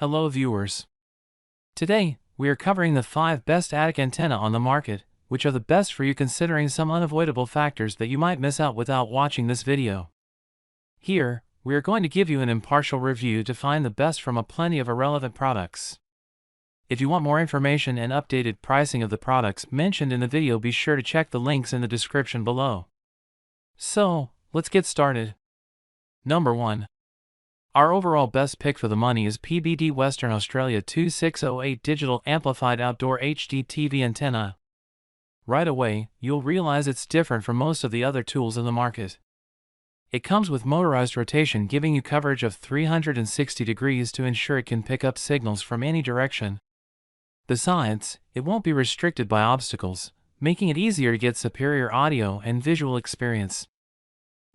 Hello viewers. Today, we are covering the 5 best attic antenna on the market, which are the best for you considering some unavoidable factors that you might miss out without watching this video. Here, we are going to give you an impartial review to find the best from a plenty of irrelevant products. If you want more information and updated pricing of the products mentioned in the video, be sure to check the links in the description below. So, let's get started. Number 1. Our overall best pick for the money is PBD Western Australia 2608 Digital Amplified Outdoor HD TV Antenna. Right away, you'll realize it's different from most of the other tools in the market. It comes with motorized rotation, giving you coverage of 360 degrees to ensure it can pick up signals from any direction. Besides, it won't be restricted by obstacles, making it easier to get superior audio and visual experience.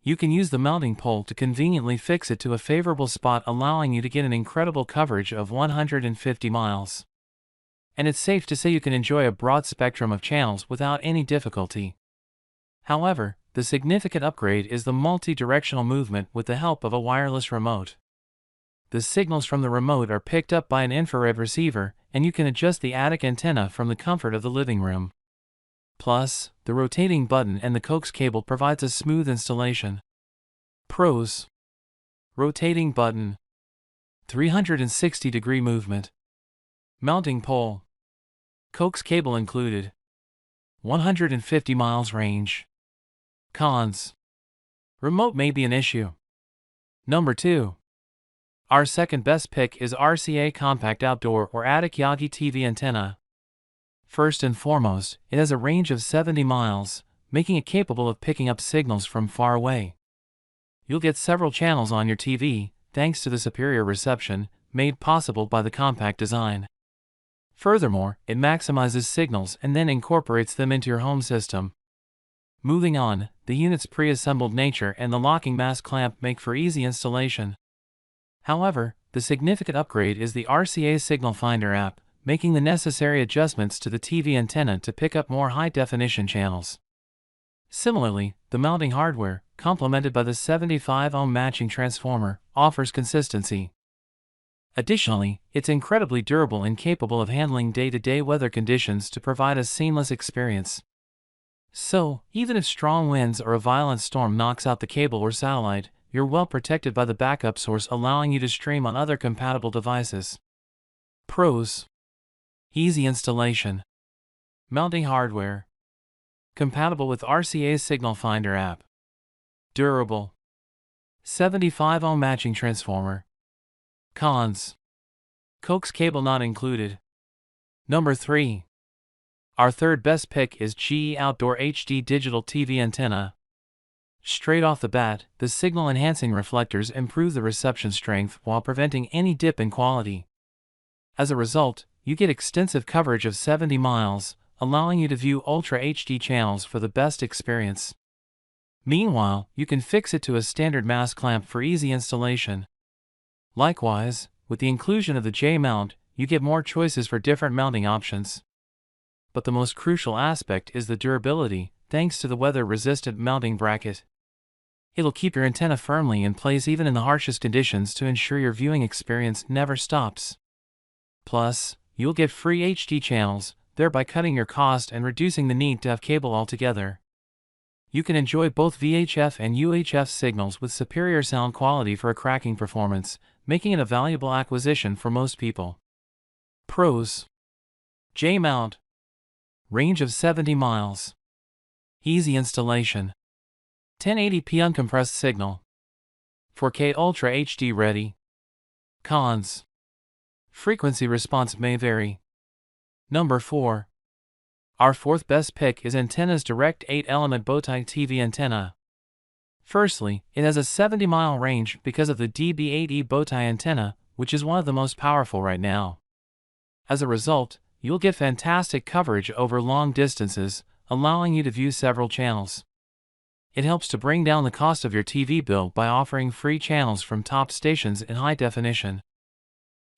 You can use the mounting pole to conveniently fix it to a favorable spot, allowing you to get an incredible coverage of 150 miles. And it's safe to say you can enjoy a broad spectrum of channels without any difficulty. However, the significant upgrade is the multi-directional movement with the help of a wireless remote. The signals from the remote are picked up by an infrared receiver, and you can adjust the attic antenna from the comfort of the living room. Plus, the rotating button and the coax cable provides a smooth installation. Pros: rotating button, 360-degree movement, mounting pole, coax cable included, 150 miles range. Cons: remote may be an issue. Number 2. Our second best pick is RCA Compact Outdoor or Attic Yagi TV Antenna. First and foremost, it has a range of 70 miles, making it capable of picking up signals from far away. You'll get several channels on your TV, thanks to the superior reception, made possible by the compact design. Furthermore, it maximizes signals and then incorporates them into your home system. Moving on, the unit's pre-assembled nature and the locking mass clamp make for easy installation. However, the significant upgrade is the RCA Signal Finder app, making the necessary adjustments to the TV antenna to pick up more high-definition channels. Similarly, the mounting hardware, complemented by the 75-ohm matching transformer, offers consistency. Additionally, it's incredibly durable and capable of handling day-to-day weather conditions to provide a seamless experience. So, even if strong winds or a violent storm knocks out the cable or satellite, you're well protected by the backup source, allowing you to stream on other compatible devices. Pros: easy installation, mounting hardware, compatible with RCA's Signal Finder app, durable, 75-ohm matching transformer. Cons: coax cable not included. Number 3. Our third best pick is GE Outdoor HD Digital TV Antenna. Straight off the bat, the signal-enhancing reflectors improve the reception strength while preventing any dip in quality. As a result, you get extensive coverage of 70 miles, allowing you to view Ultra HD channels for the best experience. Meanwhile, you can fix it to a standard mass clamp for easy installation. Likewise, with the inclusion of the J-mount, you get more choices for different mounting options. But the most crucial aspect is the durability, thanks to the weather-resistant mounting bracket. It'll keep your antenna firmly in place even in the harshest conditions to ensure your viewing experience never stops. Plus, you'll get free HD channels, thereby cutting your cost and reducing the need to have cable altogether. You can enjoy both VHF and UHF signals with superior sound quality for a cracking performance, making it a valuable acquisition for most people. Pros: J-mount, range of 70 miles, easy installation, 1080p uncompressed signal, 4K Ultra HD ready. Cons: frequency response may vary. Number 4. Our fourth best pick is Antenna's DB8e Element Bowtie TV Antenna. Firstly, it has a 70-mile range because of the DB8e Bowtie Antenna, which is one of the most powerful right now. As a result, you'll get fantastic coverage over long distances, allowing you to view several channels. It helps to bring down the cost of your TV bill by offering free channels from top stations in high definition.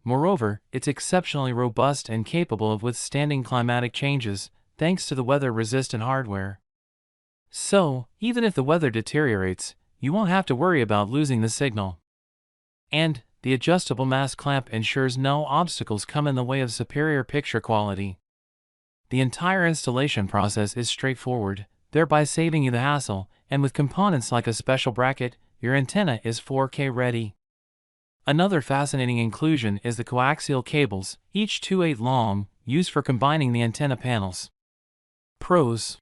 Moreover, it's exceptionally robust and capable of withstanding climatic changes, thanks to the weather-resistant hardware. So, even if the weather deteriorates, you won't have to worry about losing the signal. And, the adjustable mast clamp ensures no obstacles come in the way of superior picture quality. The entire installation process is straightforward, thereby saving you the hassle, and with components like a special bracket, your antenna is 4K ready. Another fascinating inclusion is the coaxial cables, each 2/8 long, used for combining the antenna panels. Pros: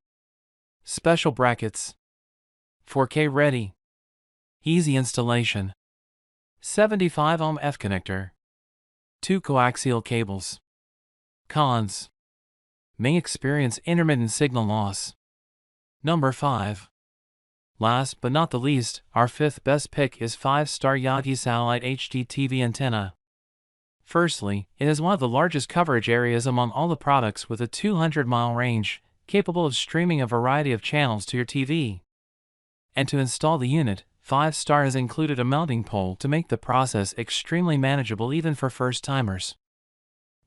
special brackets, 4K ready, easy installation, 75 ohm F connector, 2 coaxial cables. Cons: may experience intermittent signal loss. Number 5. Last but not the least, our fifth best pick is 5-star Yagi Satellite HD TV Antenna. Firstly, it has one of the largest coverage areas among all the products with a 200-mile range, capable of streaming a variety of channels to your TV. And to install the unit, 5-star has included a mounting pole to make the process extremely manageable even for first-timers.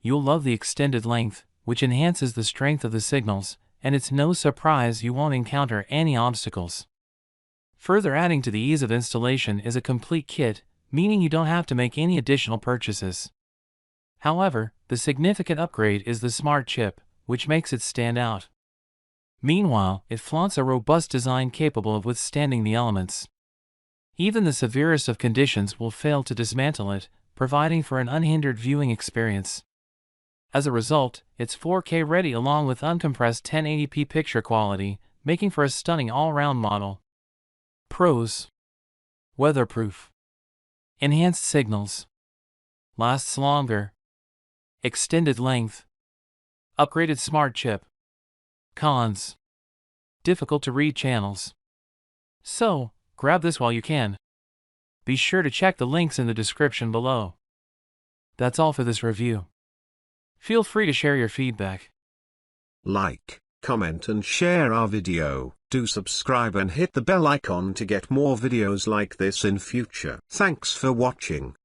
You'll love the extended length, which enhances the strength of the signals, and it's no surprise you won't encounter any obstacles. Further adding to the ease of installation is a complete kit, meaning you don't have to make any additional purchases. However, the significant upgrade is the smart chip, which makes it stand out. Meanwhile, it flaunts a robust design capable of withstanding the elements. Even the severest of conditions will fail to dismantle it, providing for an unhindered viewing experience. As a result, it's 4K ready along with uncompressed 1080p picture quality, making for a stunning all-round model. Pros: weatherproof, enhanced signals, lasts longer, extended length, upgraded smart chip. Cons: difficult to read channels. So, grab this while you can. Be sure to check the links in the description below. That's all for this review. Feel free to share your feedback. Like, comment and share our video. Do subscribe and hit the bell icon to get more videos like this in future. Thanks for watching.